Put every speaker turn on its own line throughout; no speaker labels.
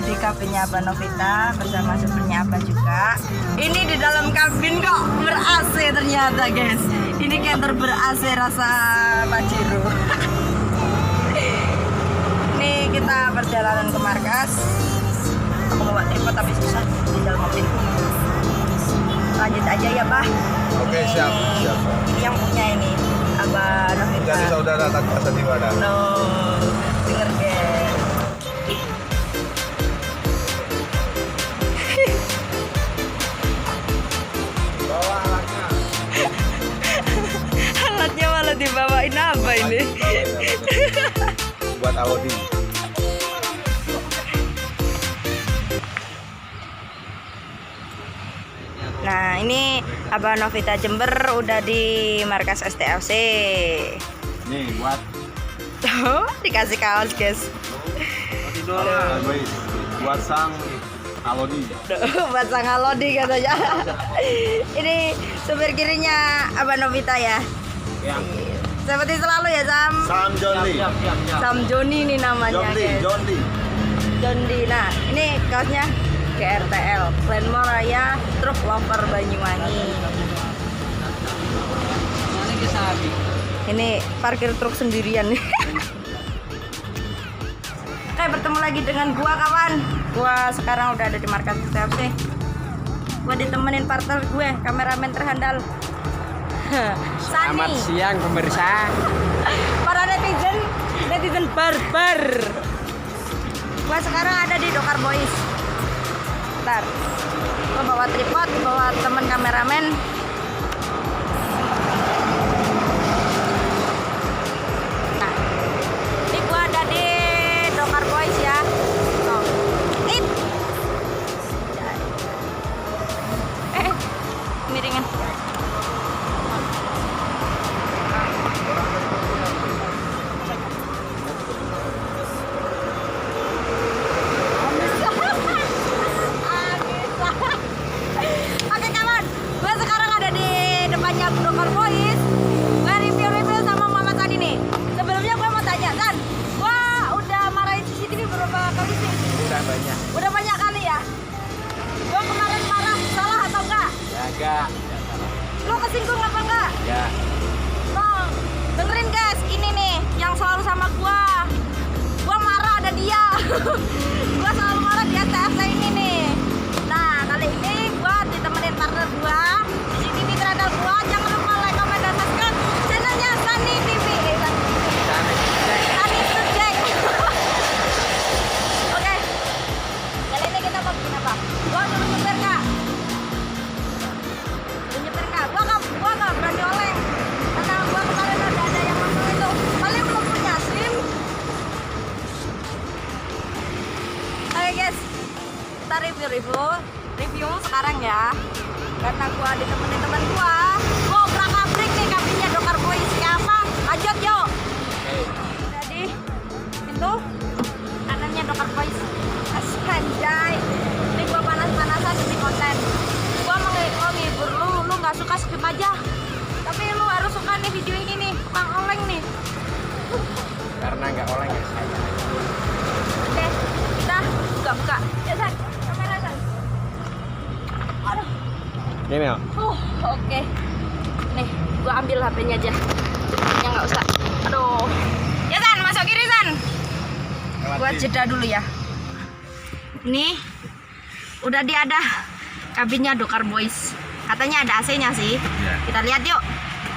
di kabinnya Abah Novita bersama supirnya Abah juga. Ini di dalam kabin kok ber-AC ternyata guys. Ini kayak ber-AC rasa Pajero. Ini kita perjalanan ke markas. Aku mau buat tripod tapi susah di dalam mobil. Lanjut aja ya Pak.
Oke, siap.
Ini yang punya ini Abah Novita.
Jadi saudara tak kasih di mana?
Loh, denger guys.
Bawa alatnya.
Alatnya malah dibawain apa ini?
Buat Audi.
Nah ini Abah Novita Jember udah di markas STFC.
Nih buat
Tuh dikasih kaos guys.
buat sang Alodi.
Buat sang Alodi katanya. Ini supir kirinya Abah Novita ya.
Ya.
Seperti selalu ya Sam.
Sam Jondi.
Sam Joni ini namanya guys. Jondi. Nah ini kaosnya GRTL Glenmore Raya Truk Lover Banyuwangi. Ini parkir truk sendirian. Oke, bertemu lagi dengan gua kawan. Gua sekarang udah ada di markas TFC. Gua ditemenin partner gue, kameramen terhandal.
Selamat siang pemirsa.
Para netizen barbar. Gua sekarang ada di Dokar Boys. Bentar. Gua bawa tripod, bawa temen kameramen. Nah, ini gua ada di Dokar Boys ya. Tuh. Ip. Miringan. Oke kawan, gue sekarang ada di depannya Dokar Boys. Gue review sama Muhammad San ini. Sebelumnya gue mau tanya, San, gue udah marahin CCTV berapa kali sih?
Udah banyak.
Udah banyak kali ya? Gue kemarin marah, salah atau enggak?
Ya enggak.
Lo kesinggung apa enggak?
Ya.
Tuh, dengerin guys, ini nih yang selalu sama gue. Gue marah ada dia. Gue selalu marah di STFC ini nih. Nah, kali ini gue ditemenin partner gue, CCTV terhadap gue. Jangan lupa like, comment, dan subscribe channelnya Sunny TV. Sunny Subject. Oke, kali ini kita mau bikin apa? Gue suruh nyetir kak. Nyetir kak. Gue gak berani oleng. Karena gue kemarin ada yang ngomong itu. Paling belum punya SIM. Oke guys, kita review sekarang ya. Karena gua ditemenin teman gua obrak-abrik nih kabinnya Dokar Boys. Siapa? Lanjut yuk. Jadi itu kanannya Dokar Boys. Anjay. Ini gua panas-panasan demi konten. Gua mau ngibur lu nggak suka skip aja. Tapi lu harus suka nih video ini nih, tukang oleng nih.
Karena nggak oleng ya saya.
Oke, kita buka-buka. Ya San, kamera San. Aduh.
Ini Mel.
Oke. Nih, gua ambil HP-nya aja. Ya nggak usah. Aduh. Ya San, masuk kiri San. Gua jeda dulu ya. Ini udah ada kabinnya Dokar Boys. Katanya ada AC-nya sih.
Ya.
Kita lihat yuk.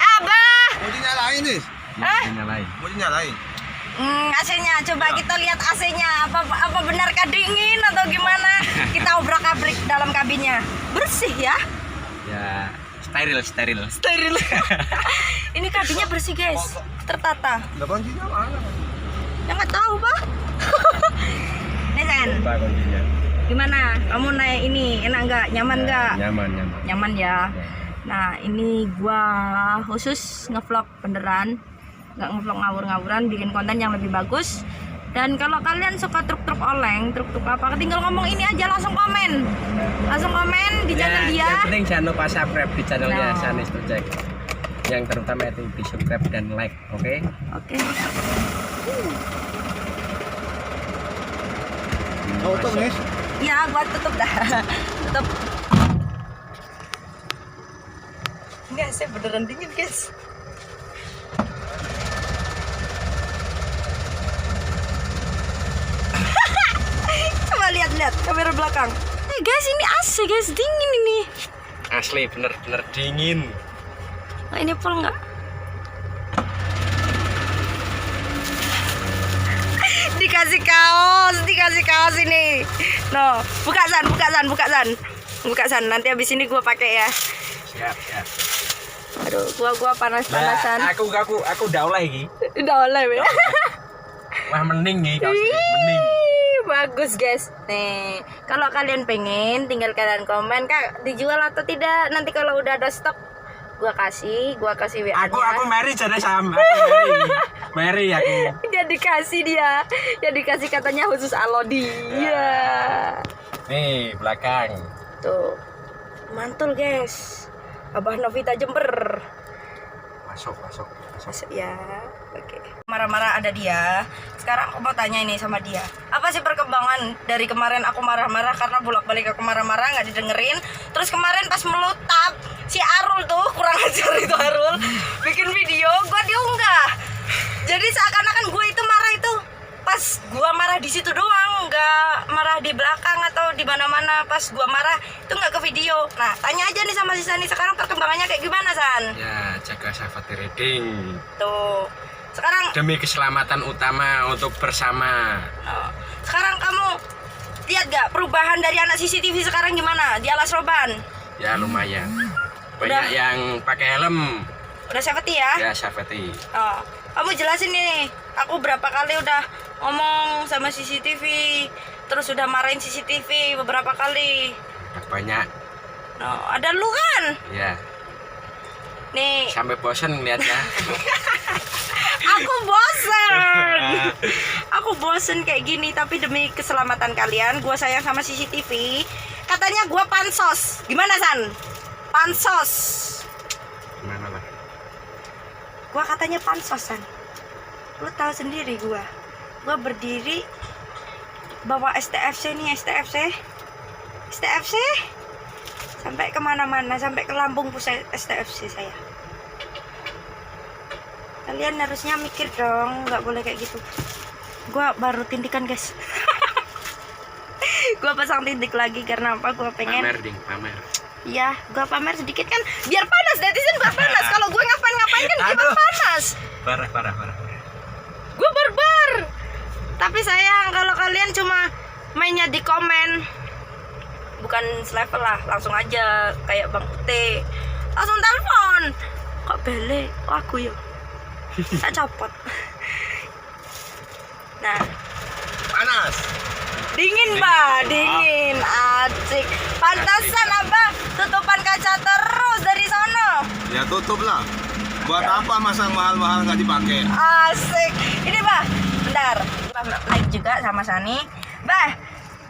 Abah.
Mau dinyalain nih?
Nyalain.
Mau dinyalain?
AC-nya, coba kita lihat AC-nya. Apa benarkah dingin atau gimana? Kita obrak-abrik dalam kabinnya. Bersih ya.
Ya, steril.
Ini kabinnya bersih guys, tertata.
Depan sini mana?
Ya nggak tahu bah. Nih San,
Coba kuncinya.
gimana? Kamu naik ini enak nggak? Nyaman nggak?
Nyaman.
Nyaman ya. Nah ini gua khusus ngevlog beneran, nggak ngevlog ngawur-ngawuran, bikin konten yang lebih bagus. Dan kalau kalian suka truk-truk oleng, truk-truk apa, tinggal ngomong ini aja, langsung komen di channel dia.
Yang penting jangan lupa subscribe di channelnya
No.
Sunny Subject. Yang terutama itu di subscribe dan like, oke?
Oke.
Tutup nih.
Iya, gua tutup dah. Tutup. Enggak, saya beneran dingin, guys. Coba lihat kamera belakang. Guys, ini AC, guys, dingin ini.
Asli bener-bener dingin.
Nah, ini pol nggak? Dikasih kaos ini. No, buka San. Nanti habis ini gua pakai ya.
Siap.
Aduh, gua panas-panasan.
Nah, aku udah oleh iki.
Udah oleh ya.
Wah, mending nih kaos ini, mending.
Bagus, guys. Nih, kalau kalian pengen tinggal kalian komen, Kak, dijual atau tidak. Nanti kalau udah ada stok gua kasih WA-nya.
Aku Mary jadi Sam. Aku Mary aku.
Ya dikasih dia. Ya dikasih katanya khusus Alodi. Iya.
Nih, belakang.
Tuh. Mantul, guys. Abah Novita Jember.
Masuk.
Ya. Oke. Marah-marah ada dia. Sekarang aku mau tanya ini sama dia. Apa sih perkembangan dari kemarin aku marah-marah karena bolak-balik aku marah-marah nggak didengerin. Terus kemarin pas melutap si Arul tuh kurang ajar itu Arul bikin video gua diunggah. Jadi seakan-akan gue itu marah itu pas gua marah di situ doang, nggak marah di belakang atau di mana-mana. Pas gua marah itu nggak ke video. Nah, tanya aja nih sama si Sani sekarang perkembangannya kayak gimana, San?
Ya, jaga safety riding.
Tuh. Sekarang
Demi keselamatan utama untuk bersama.
sekarang kamu lihat gak perubahan dari anak CCTV sekarang gimana di Alas Roban?
Ya lumayan. Banyak
Udah.
yang pakai helm.
Udah safety ya?
Ya safety.
Oh, kamu jelasin nih, aku berapa kali udah ngomong sama CCTV, terus udah marahin CCTV beberapa kali.
Udah banyak.
Oh, ada lu kan?
Ya.
Nih,
Sampai bosan lihatnya.
aku bosen kayak gini, tapi demi keselamatan kalian, gua sayang sama CCTV. Katanya gua pansos, gimana San? Pansos.
Gimana lah?
Gua katanya pansosan. Lu tahu sendiri gua berdiri bawa STFC nih, STFC sampai kemana-mana, sampai ke Lampung pusat STFC saya. Kalian harusnya mikir dong, nggak boleh kayak gitu. Gua baru tindikan, guys. Gua pasang tindik lagi karena apa? Gua pengen
Pamer.
ya, gua pamer sedikit kan biar panas, netizen biar panas. Kalau gue ngapain kan gimana panas.
Parah.
Gue barbar. Tapi sayang kalau kalian cuma mainnya di komen, bukan selevel lah, langsung aja kayak Bang T, langsung telepon. Kok bele? Oh, aku ya. Tak copot. Nah,
Panas.
dingin Mbak, dingin, asik. Pantasan Abah tutupan kaca terus dari sono.
Ya tutup lah. Buat apa masang mahal-mahal nggak dipakai?
Asik. Ini Bah, bentar. Kita naik juga sama Sani. Bah,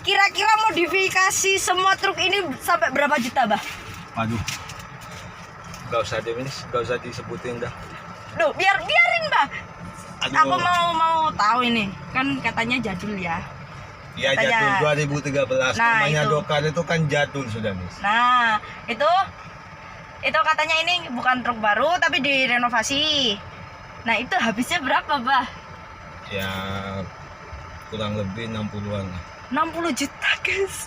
kira-kira modifikasi semua truk ini sampai berapa juta, Bah?
Aduh. Gak usah disebutin dah.
Duh, biarin, Bah.
Aduh.
Aku mau tahu ini. Kan katanya jadul ya.
Ya
katanya.
jadul 2013.
Nah,
Namanya
itu.
Dokar itu kan jadul sudah, Miss.
Nah, itu katanya ini bukan truk baru tapi direnovasi. Nah, itu habisnya berapa, Bah?
Ya kurang lebih 60-an lah.
60 juta, guys.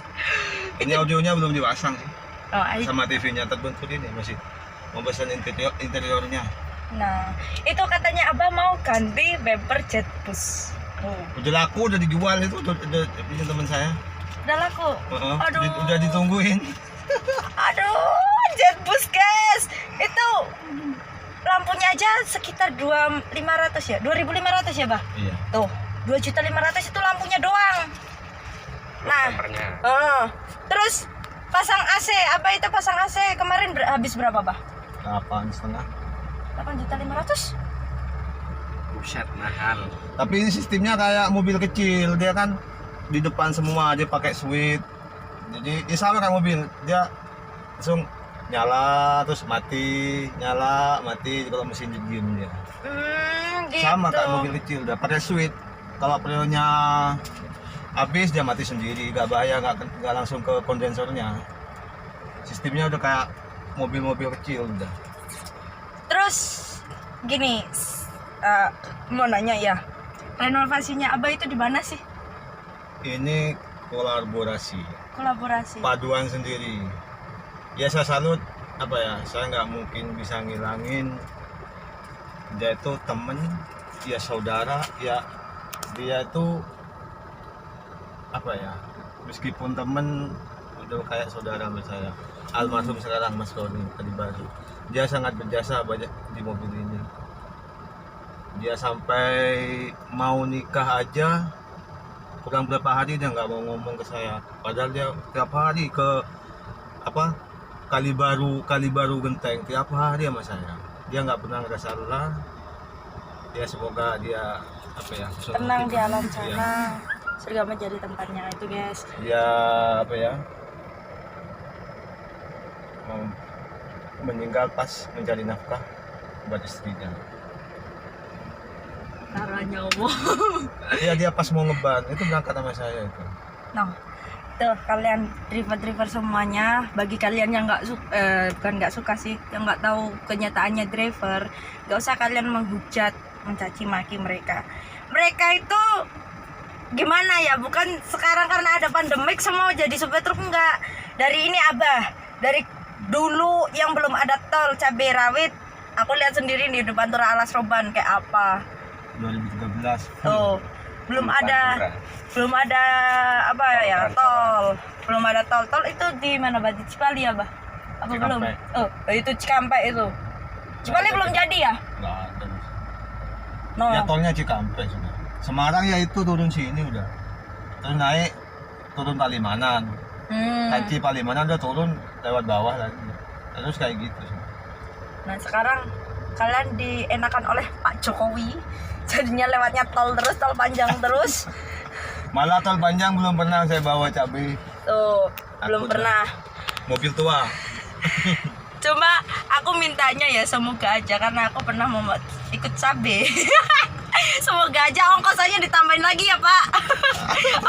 Ini audionya belum dipasang sih.
Oh,
Sama TV-nya terbentuk ini masih mau pesan interiornya.
nah, itu katanya Abah mau ganti bumper jet bus. Oh,
Udah laku, udah dijual itu, udah punya teman saya.
udah laku. Aduh.
Udah ditungguin.
Aduh, jet bus, guys. Itu lampunya aja sekitar 2.500 ya? 2.500 ya, Bah?
Iya.
Tuh, 2.500.000 itu lampunya doang. Nah,
Bumpernya.
terus pasang AC, apa itu pasang AC kemarin habis berapa, Bah?
8,5.
8.500.000.
Buset, mahal.
Tapi ini sistemnya kayak mobil kecil, dia kan di depan semua, dia pakai switch. Jadi ya sama kayak mobil, dia langsung nyala terus mati, nyala mati kalau mesin diem dia.
Gitu.
Sama kayak mobil kecil, udah pakai switch. Kalau perionya habis dia mati sendiri, nggak bahaya, nggak langsung ke kondensernya. Sistemnya udah kayak mobil-mobil kecil udah.
Terus gini, mau nanya ya, renovasinya Abah itu di mana sih?
Ini kolaborasi, paduan sendiri. Ya saya salut, apa ya, saya nggak mungkin bisa ngilangin dia itu temen, ya saudara, ya dia itu apa ya, meskipun temen udah kayak saudara sama saya. Almarhum sekarang Mas Roni tadi baru, dia sangat berjasa banyak di mobil ini. Dia sampai mau nikah aja kurang berapa hari dia nggak mau ngomong ke saya, padahal dia tiap hari ke apa Kali Baru Genteng, tiap hari sama saya. Dia nggak pernah ngerasa lelah. Ya semoga dia apa ya,
Tenang di alam
ya,
sana, surga menjadi tempatnya itu guys.
ya apa ya, mau meninggal pas mencari nafkah buat istrinya.
Caranya Allah.
Iya, dia pas mau ngeban itu berangkat sama saya itu.
Nah, tuh kalian driver semuanya, bagi kalian yang bukan nggak suka sih, yang nggak tahu kenyataannya driver, nggak usah kalian menghujat, mencaci maki mereka. Mereka itu gimana ya, bukan sekarang karena ada pandemik semua jadi supir truk, enggak. Dari ini Abah, dari dulu yang belum ada tol cabai rawit, aku lihat sendiri di depan Tura Alas Roban kayak apa.
2013.
Tuh, belum ada apa ya, tol. Belum ada tol. Tol itu di mana, Bah? Di Cipali ya, Bah? Apa belum?
Cikampek.
Oh, itu Cikampek itu. Cipali belum jadi ya?
Nggak ada.
No.
Ya tolnya Cikampek sudah. Semarang ya itu turun sini udah. Terus naik turun Palimanan. Kanci Palimanan udah turun lewat bawah lagi. Terus kayak gitu.
Nah, sekarang kalian dienakan oleh Pak Jokowi. Jadinya lewatnya tol terus, tol panjang terus.
Malah tol panjang belum pernah saya bawa cabai.
Tuh, belum
Aku
pernah.
Mobil tua.
Cuma aku mintanya ya semoga aja, karena aku pernah mau ikut cabe. Semoga aja ongkosannya ditambahin lagi ya, Pak.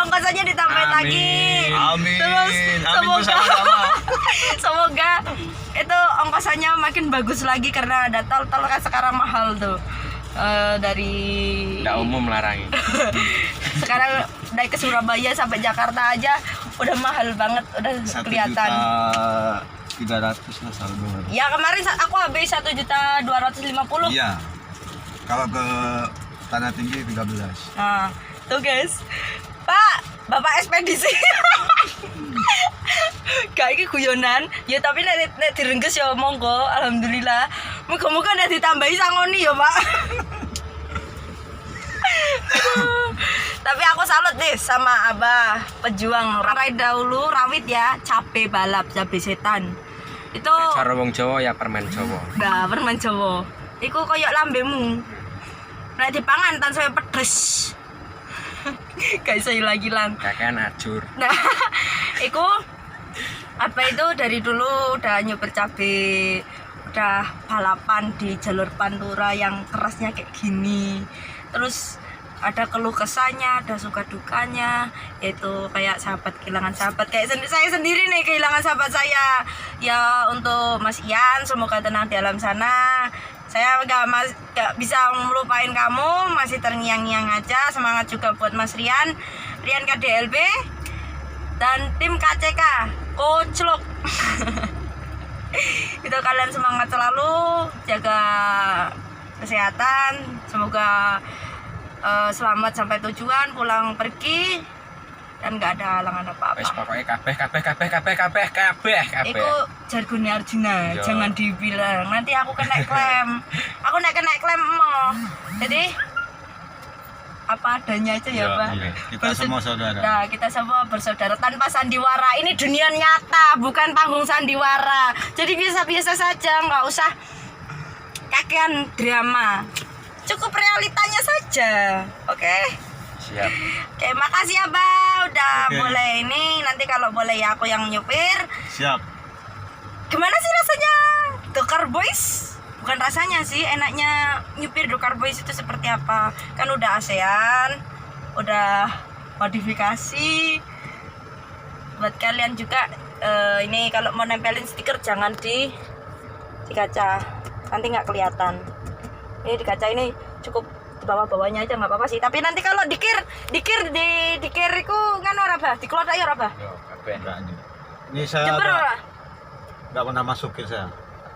Ongkosannya ditambahin
Amin.
lagi.
Amin.
Terus
Amin bersama-sama.
semoga itu ongkosannya makin bagus lagi, karena ada tol kan sekarang mahal tuh. Dari
Nggak umum larangi.
sekarang dari ke Surabaya sampai Jakarta aja udah mahal banget, udah kelihatan.
1.300.000 lah saldo.
Ya kemarin aku habis 1.250.000.
Iya. Kalau ke Tanah Tinggi 13.
Nah, tuh guys. Pak, Bapak ekspedisi. Kayak iki guyonan, ya tapi nek direngges ya monggo, alhamdulillah. Muga-muga nek ditambahi sangoni ya, Pak. Tapi aku salut deh sama Abah, pejuang rai dahulu rawit ya, cabe balap, cabe setan. Itu
Cara wong Jawa ya permen Jawa.
nah, permen Jawa. Iku koyok lambemu. Nek dipangan tan saya pedes. Gak iso ilang-ilang.
Kakean ajur.
Nah, iku apa itu dari dulu udah nyuper cabe, udah balapan di jalur Pantura yang kerasnya kayak gini. Terus ada keluh kesahnya, ada suka dukanya, yaitu kayak sahabat kehilangan sahabat, kayak saya sendiri nih kehilangan sahabat saya. Ya untuk Mas Ian, semoga tenang di alam sana. Saya gak bisa melupain kamu, masih terngiang-ngiang aja. Semangat juga buat Mas Rian KDLB dan tim KCK Kocluk. Itu kalian semangat selalu, jaga kesehatan, semoga selamat sampai tujuan, pulang pergi dan nggak ada halangan
Wes
apa-apa.
pokoknya kabeh.
Itu jargonnya Arjuna,
Yo.
jangan dibilang nanti aku kena klaim. Aku kena klaim mau. Jadi apa adanya aja ya,
Yo,
Pak.
iya.
Kita semua saudara.
Nah, kita semua bersaudara tanpa sandiwara. Ini dunia nyata, bukan panggung sandiwara. Jadi biasa-biasa saja, nggak usah kakean drama. Cukup realitanya saja. Oke?
Siap.
Oke, makasih ya, Bang. Udah
Oke.
boleh ini. Nanti kalau boleh ya aku yang nyupir.
Siap.
Gimana sih rasanya Dokar Boys? Bukan rasanya sih, enaknya nyupir Dokar Boys itu seperti apa? Kan udah ASEAN, udah modifikasi. Buat kalian juga ini kalau mau nempelin stiker jangan di kaca, nanti nggak kelihatan. Ini di kaca ini cukup di bawah-bawahnya aja nggak apa-apa sih. Tapi nanti kalau dikir di itu kan ora bah, dikelotok ya ora bah.
Enggak, ini saya
Jember ora?
nggak pernah masukin saya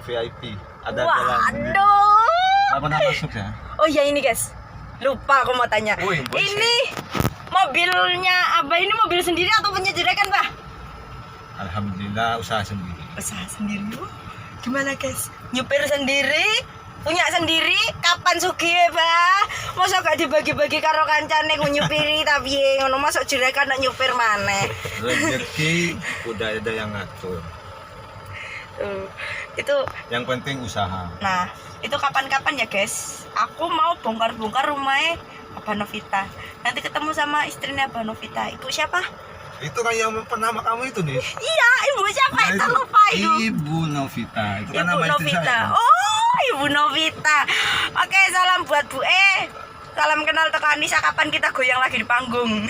VIP. Ada jalan.
Waduh.
Nggak pernah masuk ya.
Oh iya ini guys, lupa aku mau tanya.
Wih, bos.
Ini mobilnya Abah ini mobil sendiri atau punya juragan bah?
Alhamdulillah usaha sendiri.
Usaha sendiri. Gimana guys? Nyupir sendiri, punya sendiri, kapan sugih bah? Masa gak dibagi-bagi karo kancane ku nyupiri tapi ngono masuk juragan nak nyupir maneh.
Rezeki udah ada yang ngatur.
Itu
Yang penting usaha.
nah, itu kapan-kapan ya guys. Aku mau bongkar-bongkar rumahnya Abah Novita. Nanti ketemu sama istrinya Abah Novita. Ibu siapa?
Itu kan yang penama kamu itu nih.
Iya, ibu siapa?
Nah,
Itu lupa itu.
Ibu Novita. Itu kan
Ibu
nama istri
Novita.
saya.
Oh, Ibu Novita. Oke, salam buat Bu E. Salam kenal teko Anissa, kapan kita goyang lagi di panggung.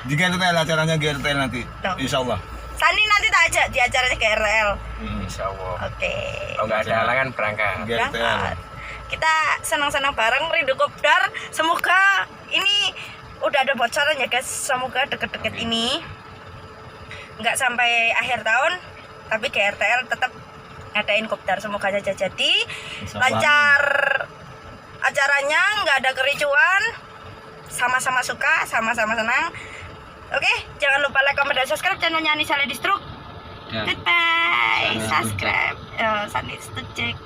Di GRTL acaranya GRTL nanti.
Tuh.
Insya Allah.
Sani nanti tak ajak di acaranya KRL.
Insya Allah.
Oke.
Kalau nggak ada halangan berangkat.
GRTL.
Berangkat. Kita senang-senang bareng Rindu Kopdar. Semoga ini udah ada bocoran ya guys. Semoga deket-deket ini nggak sampai akhir tahun, tapi GRTL tetap ngadain kopdar. Semoga saja jadi lancar acaranya, nggak ada kericuan, sama-sama suka, sama-sama senang. Oke, jangan lupa like, comment, dan subscribe channelnya Anissa Ladies Truk.
Ya.
Goodbye, subscribe. Sani cek.